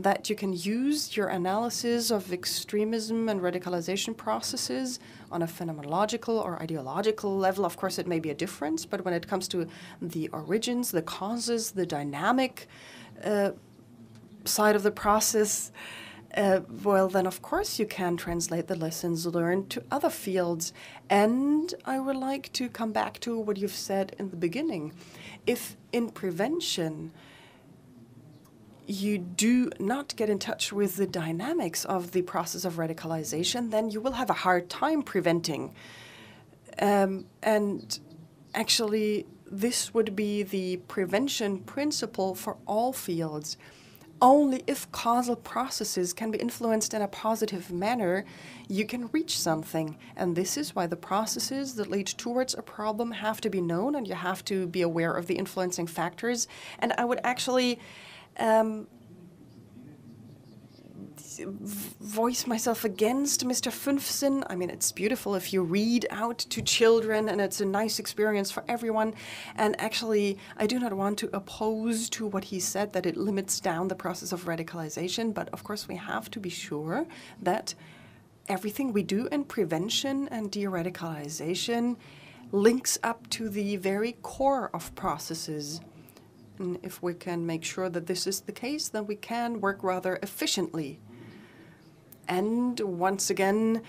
C: that you can use your analysis of extremism and radicalization processes on a phenomenological or ideological level. Of course, it may be a difference, but when it comes to the origins, the causes, the dynamic side of the process, well, then, of course, you can translate the lessons learned to other fields. And I would like to come back to what you've said in the beginning. If in prevention you do not get in touch with the dynamics of the process of radicalization, then you will have a hard time preventing. And actually, this would be the prevention principle for all fields. Only if causal processes can be influenced in a positive manner, you can reach something. And this is why the processes that lead towards a problem have to be known, and you have to be aware of the influencing factors. And I would actually voice myself against Mr. Fünfsinn. I mean, it's beautiful if you read out to children, and it's a nice experience for everyone. And actually, I do not want to oppose to what he said, that it limits down the process of radicalization. But of course, we have to be sure that everything we do in prevention and de-radicalization links up to the very core of processes. And if we can make sure that this is the case, then we can work rather efficiently. And once again,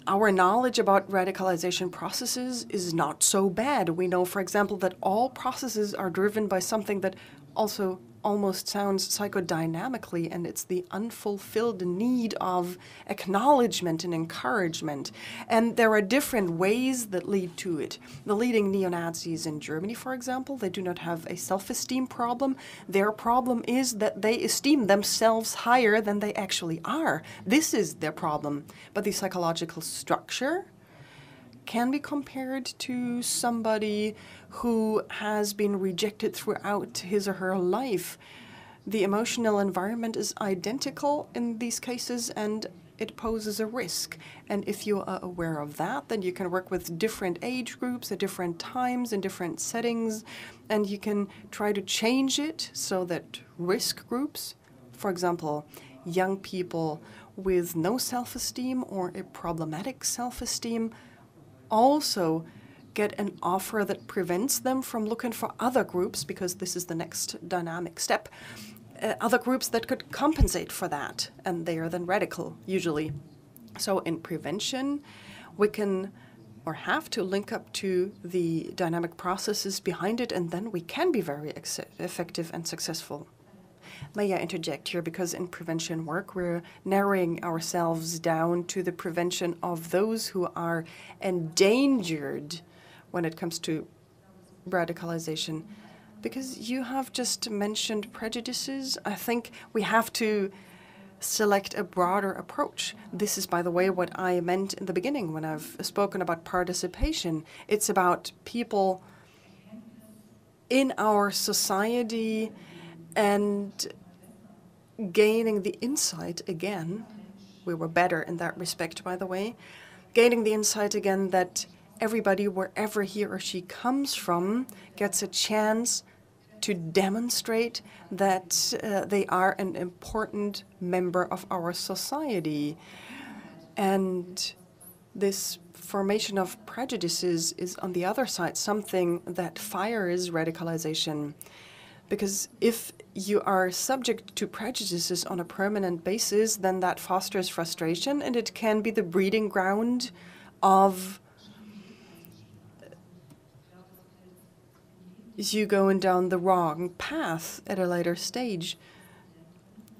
C: our knowledge about radicalization processes is not so bad. We know, for example, that all processes are driven by something that also almost sounds psychodynamically, and it's the unfulfilled need of acknowledgement and encouragement. And there are different ways that lead to it. The leading neo-Nazis in Germany, for example, they do not have a self-esteem problem. Their problem is that they esteem themselves higher than they actually are. This is their problem. But the psychological structure can be compared to somebody who has been rejected throughout his or her life. The emotional environment is identical in these cases, and it poses a risk. And if you are aware of that, then you can work with different age groups at different times in different settings, and you can try to change it so that risk groups, for example, young people with no self-esteem or a problematic self-esteem, also get an offer that prevents them from looking for other groups, because this is the next dynamic step, other groups that could compensate for that, and they are then radical, usually. So in prevention, we can or have to link up to the dynamic processes behind it, and then we can be very effective and successful. May I interject here, because in prevention work we're narrowing ourselves down to the prevention of those who are endangered when it comes to radicalization. Because you have just mentioned prejudices, I think we have to select a broader approach. This is, by the way, what I meant in the beginning when I've spoken about participation. It's about people in our society and gaining the insight again. We were better in that respect, by the way. Gaining the insight again that everybody, wherever he or she comes from, gets a chance to demonstrate that they are an important member of our society. And this formation of prejudices is, on the other side, something that fires radicalization. Because if you are subject to prejudices on a permanent basis, then that fosters frustration, and it can be the breeding ground of you going down the wrong path at a later stage.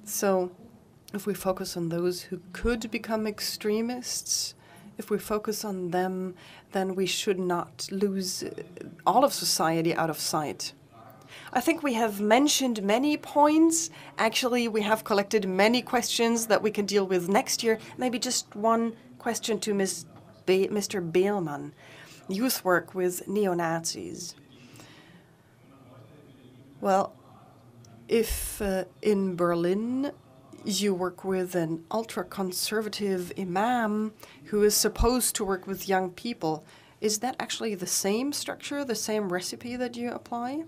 C: So if we focus on those who could become extremists, if we focus on them, then we should not lose all of society out of sight. I think we have mentioned many points. Actually, we have collected many questions that we can deal with next year. Maybe just one question to Mr. Beelmann. Youth work with neo-Nazis. Well, if in Berlin you work with an ultra-conservative imam who is supposed to work with young people, is that actually the same structure, the same recipe that you apply?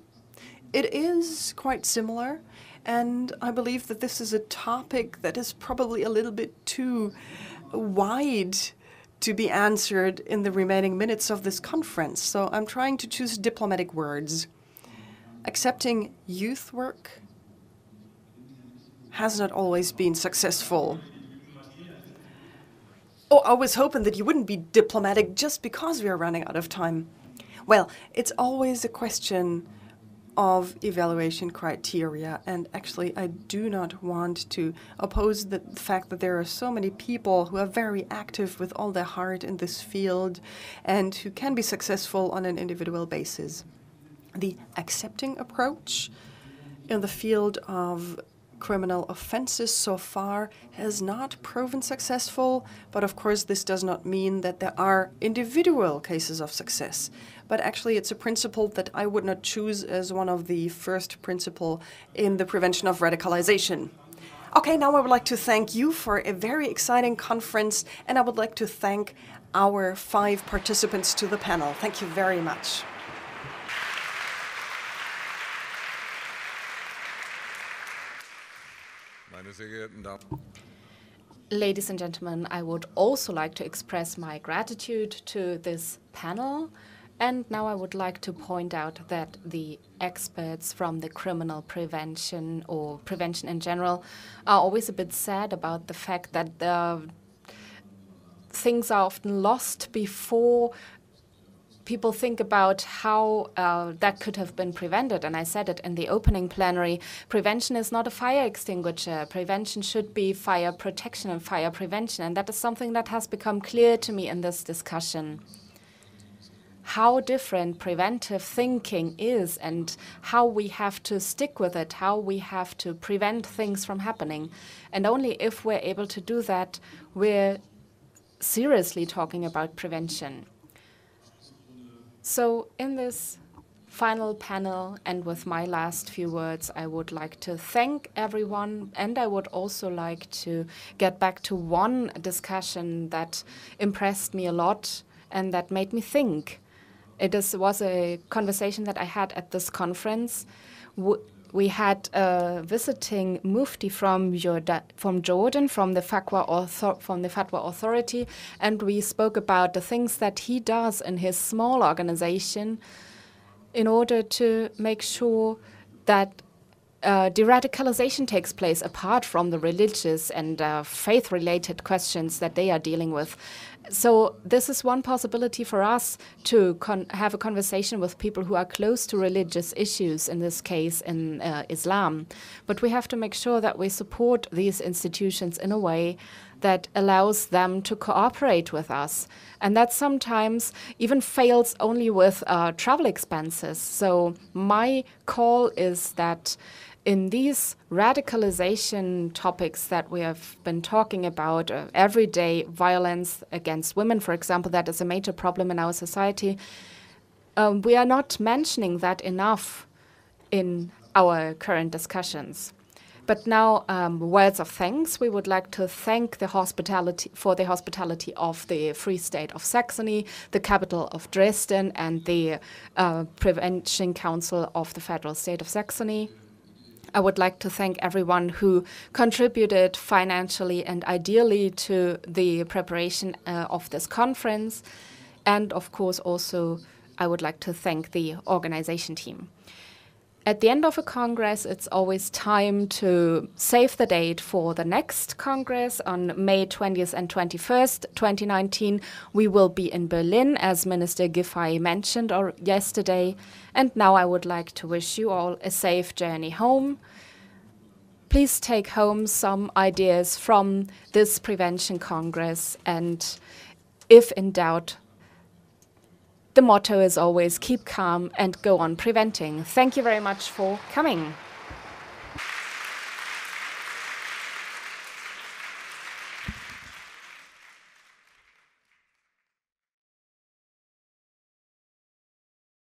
C: It is quite similar, and I believe that this is a topic that is probably a little bit too wide to be answered in the remaining minutes of this conference. So I'm trying to choose diplomatic words. Accepting youth work has not always been successful. Oh, I was hoping that you wouldn't be diplomatic just because we are running out of time. Well, it's always a question of evaluation criteria, and actually I do not want to oppose the fact that there are so many people who are very active with all their heart in this field and who can be successful on an individual basis. The accepting approach in the field of criminal offenses so far has not proven successful, but of course this does not mean that there are individual cases of success. But actually it's a principle that I would not choose as one of the first principle in the prevention of radicalization. Okay, now I would like to thank you for a very exciting conference, and I would like to thank our 5 participants to the panel. Thank you very much.
B: Ladies and gentlemen, I would also like to express my gratitude to this panel. And now I would like to point out that the experts from the criminal prevention or prevention in general are always a bit sad about the fact that things are often lost before people think about how that could have been prevented. And I said it in the opening plenary, prevention is not a fire extinguisher. Prevention should be fire protection and fire prevention. And that is something that has become clear to me in this discussion. How different preventive thinking is and how we have to stick with it, how we have to prevent things from happening. And only if we're able to do that, we're seriously talking about prevention. So in this final panel and with my last few words, I would like to thank everyone, and I would also like to get back to one discussion that impressed me a lot and that made me think. It was a conversation that I had at this conference. We had a visiting mufti from Jordan, from the Fatwa Authority, and we spoke about the things that he does in his small organization in order to make sure that de-radicalization takes place apart from the religious and faith-related questions that they are dealing with. So this is one possibility for us to have a conversation with people who are close to religious issues, in this case in Islam. But we have to make sure that we support these institutions in a way that allows them to cooperate with us. And that sometimes even fails only with travel expenses. So my call is that in these radicalization topics that we have been talking about, everyday violence against women, for example, that is a major problem in our society, we are not mentioning that enough in our current discussions. But now, words of thanks. We would like to thank the hospitality of the Free State of Saxony, the capital of Dresden, and the Prevention Council of the Federal State of Saxony. I would like to thank everyone who contributed financially and ideally to the preparation of this conference. And of course, also, I would like to thank the organization team. At the end of a Congress, it's always time to save the date for the next Congress on May 20th and 21st, 2019. We will be in Berlin, as Minister Giffey mentioned yesterday. And now I would like to wish you all a safe journey home. Please take home some ideas from this Prevention Congress. And if in doubt, the motto is always keep calm and go on preventing. Thank you very much for coming.